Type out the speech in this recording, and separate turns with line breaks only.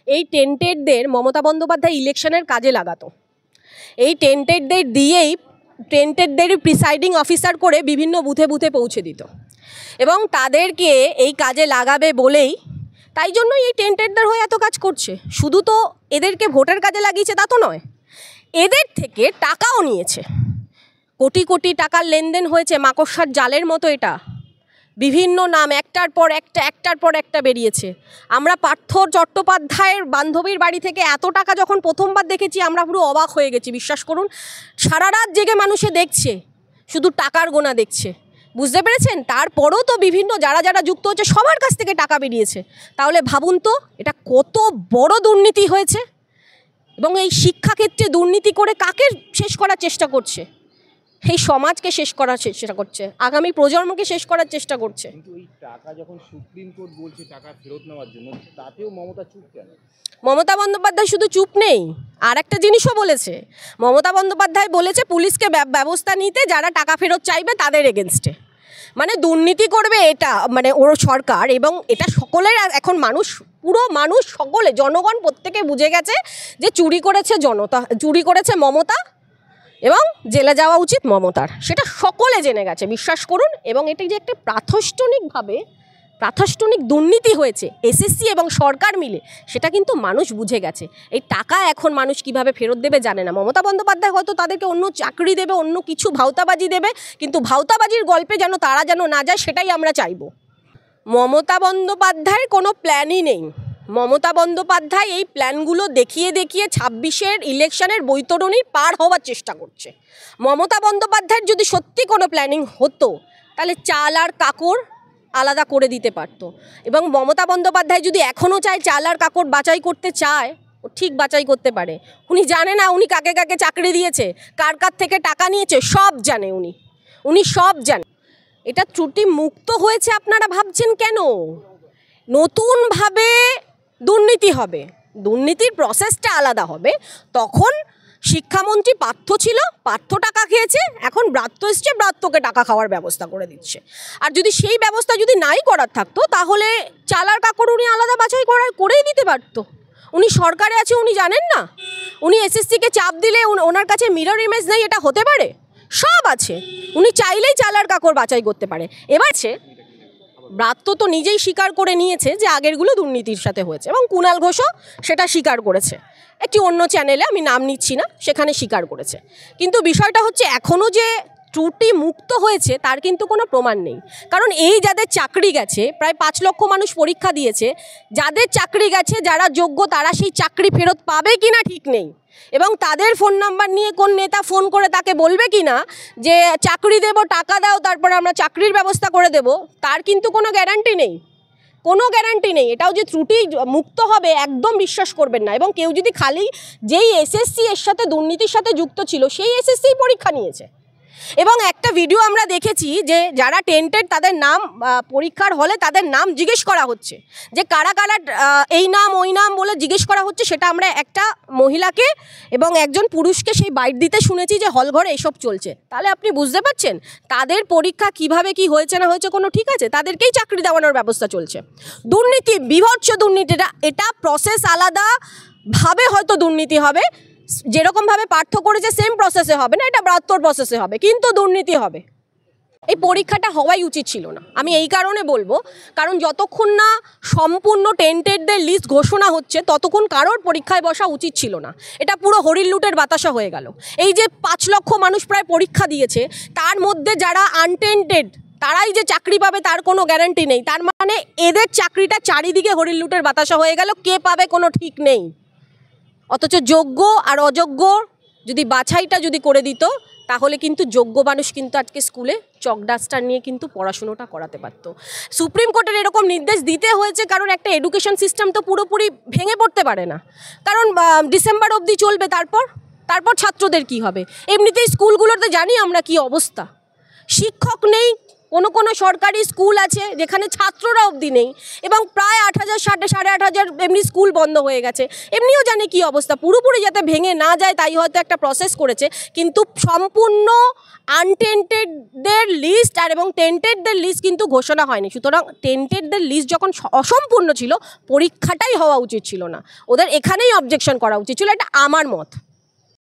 এই টেন্টেডদের মমতা বন্দ্যোপাধ্যায় ইলেকশনের কাজে লাগাতো। এই টেন্টেডদের দিয়েই টেন্টেডদের প্রিসাইডিং অফিসার করে বিভিন্ন বুথে বুথে পৌঁছে দিত এবং তাদেরকে এই কাজে লাগাবে বলেই তাই জন্যই এই টেন্টেডদের হয়ে এত কাজ করছে। শুধু তো এদেরকে ভোটের কাজে লাগিয়েছে তা তো নয়, এদের থেকে টাকাও নিয়েছে। কোটি কোটি টাকার লেনদেন হয়েছে, মাকড়সার জালের মতো। এটা বিভিন্ন নাম একটার পর একটা বেরিয়েছে। আমরা পার্থ চট্টোপাধ্যায়ের বান্ধবীর বাড়ি থেকে এত টাকা যখন প্রথমবার দেখেছি আমরা পুরো অবাক হয়ে গেছি। বিশ্বাস করুন, সারা রাত জেগে মানুষে দেখছে, শুধু টাকার গোনা দেখছে। বুঝতে পেরেছেন? তারপরেও তো বিভিন্ন যারা যারা যুক্ত হচ্ছে সবার কাছ থেকে টাকা বেরিয়েছে। তাহলে ভাবুন তো এটা কত বড় দুর্নীতি হয়েছে। এবং এই শিক্ষাক্ষেত্রে দুর্নীতি করে কাকে শেষ করার চেষ্টা করছে? এই সমাজকে শেষ করার চেষ্টা করছে, আগামী প্রজন্মকে শেষ করার চেষ্টা করছে।
কিন্তু এই টাকা যখন সুপ্রিম কোর্ট বলছে টাকা ফেরত নেওয়ার জন্য, তাতেও মমতা চুপ কেন?
মমতা বন্দ্যোপাধ্যায় শুধু চুপ নেই, আর একটা জিনিসও বলেছে। মমতা বন্দ্যোপাধ্যায় বলেছে পুলিশকে ব্যবস্থা নিতে, যারা টাকা ফেরত চাইবে তাদের এগেনস্টে। মানে দুর্নীতি করবে এটা, মানে ওর সরকার। এবং এটা সকলের এখন মানুষ, পুরো মানুষ, সকলে, জনগণ প্রত্যেকে বুঝে গেছে যে চুরি করেছে জনতা, চুরি করেছে মমতা এবং জেলে যাওয়া উচিত মমতার। সেটা সকলে জেনে গেছে, বিশ্বাস করুন। এবং এটা যে একটা প্রাথমিক দুর্নীতি হয়েছে এসএসসি এবং সরকার মিলে, সেটা কিন্তু মানুষ বুঝে গেছে। এই টাকা এখন মানুষ কিভাবে ফেরত দেবে জানে না। মমতা বন্দ্যোপাধ্যায় হয়তো তাদেরকে অন্য চাকরি দেবে, অন্য কিছু ভাওতাবাজি দেবে, কিন্তু ভাওতাবাজির গল্পে তারা যেন না যায়, সেটাই আমরা চাইব। মমতা বন্দ্যোপাধ্যায়ের কোনো প্ল্যানই নেই। মমতা বন্দ্যোপাধ্যায় এই প্ল্যানগুলো দেখিয়ে 26-এর ইলেকশনের বৈতরণী পার হওয়ার চেষ্টা করছে। মমতা বন্দ্যোপাধ্যায়ের যদি সত্যি কোনো প্ল্যানিং হতো তাহলে চাল আর কাকড় আলাদা করে দিতে পারত। এবং মমতা বন্দ্যোপাধ্যায় যদি এখনও চায় চাল আর কাকড় বাছাই করতে চায়, ও ঠিক বাছাই করতে পারে। উনি জানে না উনি কাকে কাকে চাকরি দিয়েছে, কার কার থেকে টাকা নিয়েছে, সব জানে উনি সব জানে। এটা ত্রুটি মুক্ত হয়েছে আপনারা ভাবছেন কেন? নতুনভাবে দুর্নীতি হবে, দুর্নীতির প্রসেসটা আলাদা হবে। তখন শিক্ষামন্ত্রী পার্থ ছিল, পার্থ টাকা খেয়েছে, এখন ব্রাত্য এসছে, ব্রাত্যকে টাকা খাওয়ার ব্যবস্থা করে দিচ্ছে। আর যদি সেই ব্যবস্থা যদি নাই করার থাকতো তাহলে চাল আর কাকড় উনি আলাদা বাছাই করেই দিতে পারতো। উনি সরকারে আছে, উনি জানেন না? উনি এসএসসিকে চাপ দিলে ওনার কাছে মিরর ইমেজ নেই, এটা হতে পারে? সব আছে, উনি চাইলেই চাল আর কাকড় বাছাই করতে পারে। এবার ব্রাত্য তো নিজেই স্বীকার করে নিয়েছে যে আগেরগুলো দুর্নীতির সাথে হয়েছে, এবং কুণাল ঘোষও সেটা স্বীকার করেছে। একটি অন্য চ্যানেলে, আমি নাম নিচ্ছি না, সেখানে স্বীকার করেছে। কিন্তু বিষয়টা হচ্ছে এখনও যে ত্রুটি মুক্ত হয়েছে তার কিন্তু কোনো প্রমাণ নেই। কারণ এই যাদের চাকরি গেছে, প্রায় 5 লক্ষ মানুষ পরীক্ষা দিয়েছে, যাদের চাকরি গেছে, যারা যোগ্য, তারা সেই চাকরি ফেরত পাবে কিনা ঠিক নেই। এবং তাদের ফোন নাম্বার নিয়ে কোন নেতা ফোন করে তাকে বলবে কি না যে চাকরি দেব, টাকা দাও, তারপর আমরা চাকরির ব্যবস্থা করে দেব, তার কিন্তু কোনো গ্যারান্টি নেই, কোনো গ্যারান্টি নেই। এটাও যে ত্রুটি মুক্ত হবে একদম বিশ্বাস করবেন না। এবং কেউ যদি খালি যেই এসএসসি এর সাথে দুর্নীতির সাথে যুক্ত ছিল সেই এসএসসি পরীক্ষা নিয়েছে। এবং একটা ভিডিও আমরা দেখেছি যে যারা টেন্টেড তাদের নাম পরীক্ষার হলে তাদের নাম জিজ্ঞেস করা হচ্ছে, যে কারা কারা এই নাম ওই নাম বলে জিজ্ঞেস করা হচ্ছে। সেটা আমরা একটা মহিলাকে এবং একজন পুরুষকে সেই বাইট দিতে শুনেছি যে হল ঘরে এসব চলছে। তাহলে আপনি বুঝতে পারছেন তাদের পরীক্ষা কিভাবে কি হয়েছে না হয়েছে কোনো ঠিক আছে? তাদেরকেই চাকরি দেওয়ানোর ব্যবস্থা চলছে। দুর্নীতি, বিভৎস দুর্নীতিটা, এটা প্রসেস আলাদাভাবে হয়তো দুর্নীতি হবে, যেরকমভাবে পার্থ করেছে সেম প্রসেসে হবে না, এটা ব্রাত্যর প্রসেসে হবে, কিন্তু দুর্নীতি হবে। এই পরীক্ষাটা হওয়াই উচিত ছিল না। আমি এই কারণে বলবো, কারণ যতক্ষণ না সম্পূর্ণ টেন্টেডদের লিস্ট ঘোষণা হচ্ছে ততক্ষণ কারোর পরীক্ষায় বসা উচিত ছিল না। এটা পুরো হরির লুটের বাতাসা হয়ে গেল। এই যে 5 লক্ষ মানুষ প্রায় পরীক্ষা দিয়েছে, তার মধ্যে যারা আনটেন্টেড তারাই যে চাকরি পাবে তার কোনো গ্যারান্টি নেই। তার মানে এদের চাকরিটা চারিদিকে হরির লুটের বাতাসা হয়ে গেল, কে পাবে কোনো ঠিক নেই। অথচ যোগ্য আর অযোগ্য যদি বাছাইটা যদি করে দিত তাহলে কিন্তু যোগ্য মানুষ কিন্তু আজকে স্কুলে চক ডাস্টার নিয়ে কিন্তু পড়াশুনোটা করাতে পারতো। সুপ্রিম কোর্টের এরকম নির্দেশ দিতে হয়েছে কারণ একটা এডুকেশন সিস্টেম তো পুরোপুরি ভেঙে পড়তে পারে না, কারণ ডিসেম্বর অবধি চলবে, তারপর ছাত্রদের কি হবে? এমনিতেই স্কুলগুলোতে জানি আমরা কি অবস্থা, শিক্ষক নেই, কোনো কোনো সরকারি স্কুল আছে যেখানে ছাত্ররা অবধি নেই, এবং প্রায় 8,000 8,500 এমনি স্কুল বন্ধ হয়ে গেছে। এমনিও জানে কি অবস্থা, পুরোপুরি যাতে ভেঙে না যায় তাই হয়তো একটা প্রসেস করেছে, কিন্তু সম্পূর্ণ আনটেন্টেডদের লিস্ট আর এবং টেন্টেডদের লিস্ট কিন্তু ঘোষণা হয়নি। সুতরাং টেন্টেডদের লিস্ট যখন অসম্পূর্ণ ছিল, পরীক্ষাটাই হওয়া উচিত ছিল না, ওদের এখানেই অবজেকশন করা উচিত ছিল, এটা আমার মত।